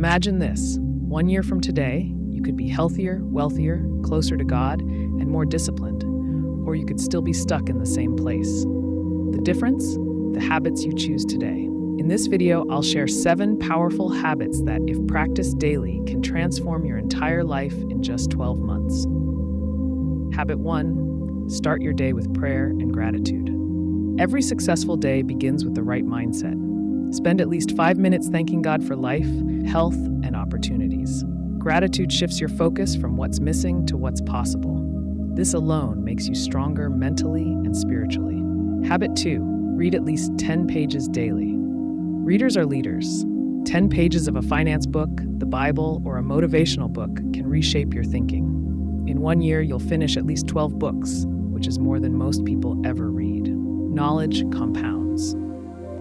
Imagine this. 1 year from today, you could be healthier, wealthier, closer to God, and more disciplined. Or you could still be stuck in the same place. The difference? The habits you choose today. In this video, I'll share 7 powerful habits that, if practiced daily, can transform your entire life in just 12 months. Habit 1. Start your day with prayer and gratitude. Every successful day begins with the right mindset. Spend at least 5 minutes thanking God for life, health, and opportunities. Gratitude shifts your focus from what's missing to what's possible. This alone makes you stronger mentally and spiritually. Habit 2. Read at least 10 pages daily. Readers are leaders. 10 pages of a finance book, the Bible, or a motivational book can reshape your thinking. In 1 year, you'll finish at least 12 books, which is more than most people ever read. Knowledge compounds.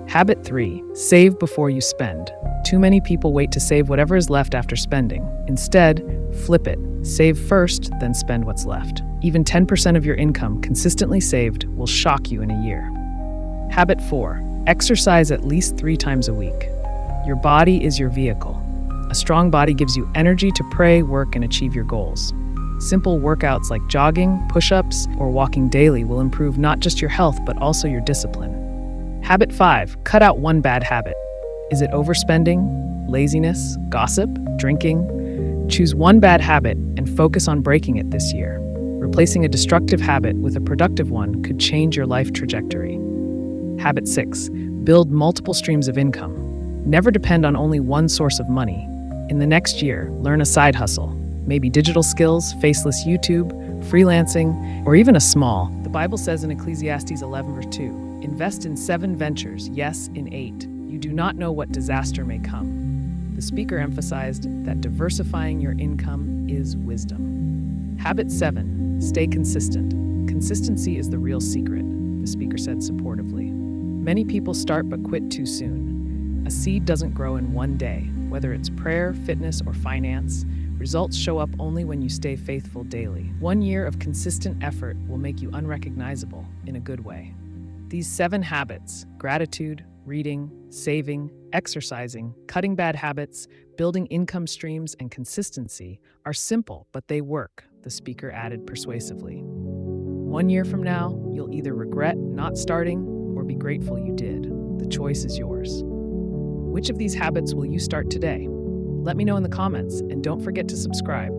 Habit 3. Save before you spend. Too many people wait to save whatever is left after spending. Instead, flip it. Save first, then spend what's left. Even 10% of your income consistently saved will shock you in a year. Habit 4. Exercise at least 3 times a week. Your body is your vehicle. A strong body gives you energy to pray, work, and achieve your goals. Simple workouts like jogging, push-ups, or walking daily will improve not just your health, but also your discipline. Habit 5. Cut out one bad habit. Is it overspending, laziness, gossip, drinking? Choose one bad habit and focus on breaking it this year. Replacing a destructive habit with a productive one could change your life trajectory. Habit 6. Build multiple streams of income. Never depend on only one source of money. In the next year, learn a side hustle. Maybe digital skills, faceless YouTube, freelancing, or even a small. The Bible says in Ecclesiastes 11 verse 2, invest in 7 ventures, yes, in 8. You do not know what disaster may come. The speaker emphasized that diversifying your income is wisdom. Habit 7. Stay consistent. Consistency is the real secret, the speaker said supportively. Many people start but quit too soon. A seed doesn't grow in one day. Whether it's prayer, fitness, or finance, results show up only when you stay faithful daily. 1 year of consistent effort will make you unrecognizable in a good way. These 7 habits, gratitude, reading, saving, exercising, cutting bad habits, building income streams, and consistency, are simple, but they work, the speaker added persuasively. 1 year from now, you'll either regret not starting or be grateful you did. The choice is yours. Which of these habits will you start today? Let me know in the comments, and don't forget to subscribe.